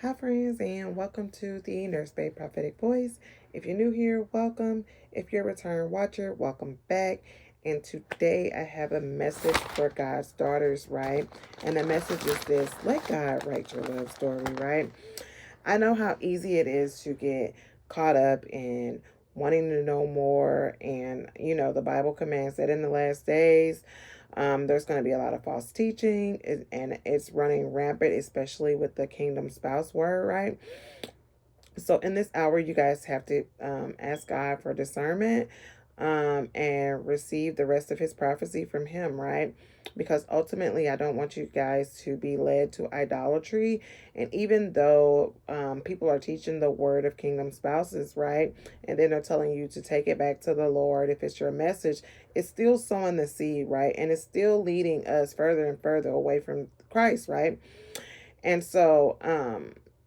Hi, friends, and welcome to the Nurse Babe Prophetic Voice. If you're new here, welcome. If you're a return watcher, welcome back. And today I have a message for God's daughters, right? And the message is this: let God write your love story, right? I know how easy it is to get caught up in wanting to know more. And, the Bible commands that in the last days, there's going to be a lot of false teaching, and it's running rampant, especially with the kingdom spouse word, right? So in this hour, you guys have to ask God for discernment, and receive the rest of his prophecy from him, right? Because ultimately, I don't want you guys to be led to idolatry. And even though people are teaching the word of kingdom spouses, right? And then they're telling you to take it back to the Lord if it's your message, it's still sowing the seed, right? And it's still leading us further and further away from Christ, right? And so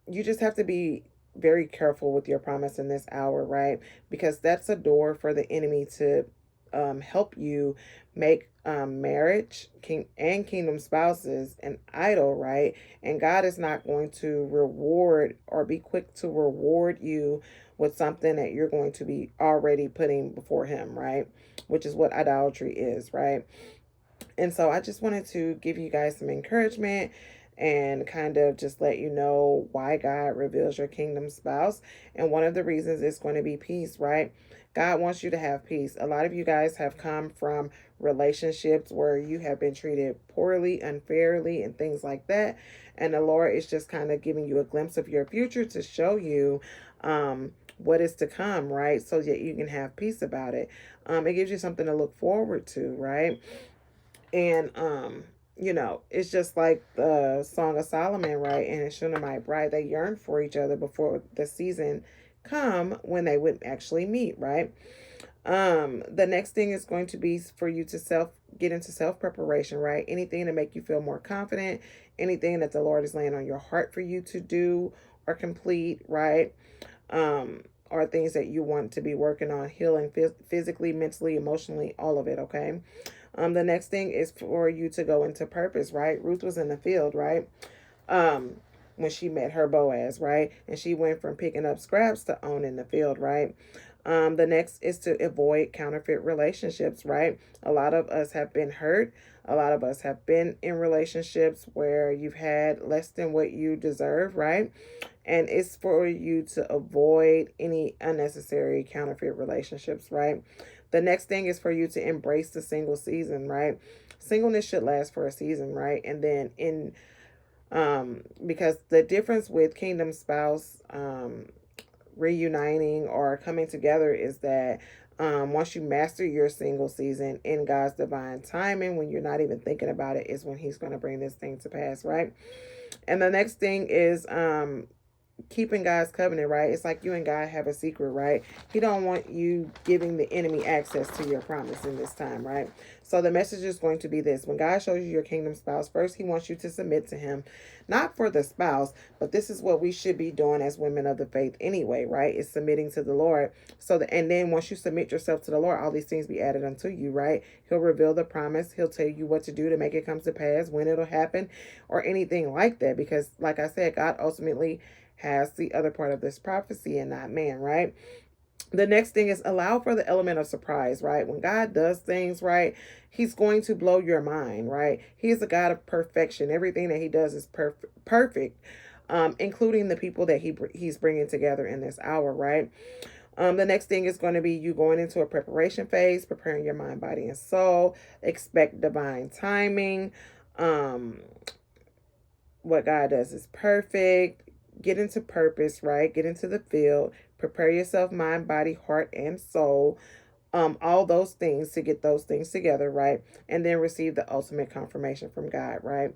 you just have to be very careful with your promise in this hour, right? Because that's a door for the enemy to help you make marriage and kingdom spouses an idol, right? And God is not going to reward or be quick to reward you with something that you're going to be already putting before him, right? Which is what idolatry is, right? And so I just wanted to give you guys some encouragement and kind of just let you know why God reveals your kingdom spouse. And one of the reasons is going to be peace, right? God wants you to have peace. A lot of you guys have come from relationships where you have been treated poorly, unfairly, and things like that. And the Lord is just kind of giving you a glimpse of your future to show you what is to come, right? So that you can have peace about it. It gives you something to look forward to, right? And it's just like the Song of Solomon, right? And Shunammite, right? They yearned for each other before the season come when they would actually meet, right? The next thing is going to be for you to get into self preparation, right? Anything to make you feel more confident, anything that the Lord is laying on your heart for you to do or complete, right? Or things that you want to be working on, healing physically, mentally, emotionally, all of it, okay? The next thing is for you to go into purpose, right? Ruth was in the field, right? Um, when she met her Boaz, right? And she went from picking up scraps to owning the field, right? The next is to avoid counterfeit relationships, right? A lot of us have been hurt. A lot of us have been in relationships where you've had less than what you deserve, right? And it's for you to avoid any unnecessary counterfeit relationships, right? The next thing is for you to embrace the single season, right? Singleness should last for a season, right? And then because the difference with kingdom spouse reuniting or coming together is that once you master your single season in God's divine timing, when you're not even thinking about it, is when he's going to bring this thing to pass, right? And the next thing is keeping God's covenant, right? It's like you and God have a secret, right? He don't want you giving the enemy access to your promise in this time, right? So the message is going to be this: when God shows you your kingdom spouse, first he wants you to submit to him, not for the spouse, but this is what we should be doing as women of the faith anyway, right? Is submitting to the Lord. And then once you submit yourself to the Lord, all these things be added unto you, right? He'll reveal the promise. He'll tell you what to do to make it come to pass, when it'll happen, or anything like that. Because like I said, God ultimately has the other part of this prophecy and not man, right? The next thing is allow for the element of surprise, right? When God does things, right, he's going to blow your mind, right? He is a God of perfection. Everything that he does is perfect, including the people that he's bringing together in this hour, right? The next thing is going to be you going into a preparation phase, preparing your mind, body, and soul. Expect divine timing. Um, what God does is perfect. Get into purpose, right? Get into the field. Prepare yourself, mind, body, heart, and soul. All those things to get those things together, right? And then receive the ultimate confirmation from God, right?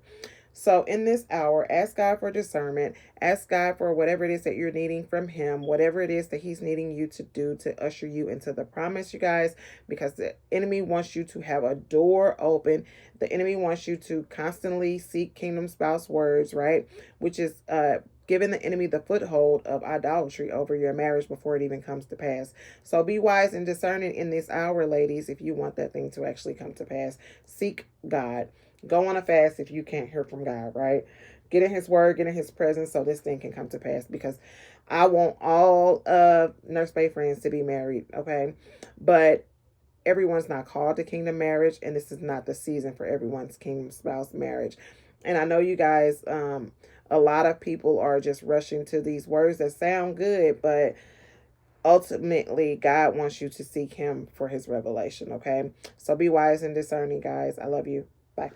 So in this hour, ask God for discernment. Ask God for whatever it is that you're needing from him, whatever it is that he's needing you to do to usher you into the promise, you guys, because the enemy wants you to have a door open. The enemy wants you to constantly seek kingdom spouse words, right? Which is giving the enemy the foothold of idolatry over your marriage before it even comes to pass. So be wise and discerning in this hour, ladies, if you want that thing to actually come to pass. Seek God. Go on a fast if you can't hear from God, right? get in his word, get in his presence, so this thing can come to pass, because I want all of Nurse Bay friends to be married, okay? But everyone's not called to kingdom marriage, and this is not the season for everyone's kingdom spouse marriage. And I know you guys, a lot of people are just rushing to these words that sound good, but ultimately God wants you to seek him for his revelation, okay? So be wise and discerning, guys. I love you. Bye.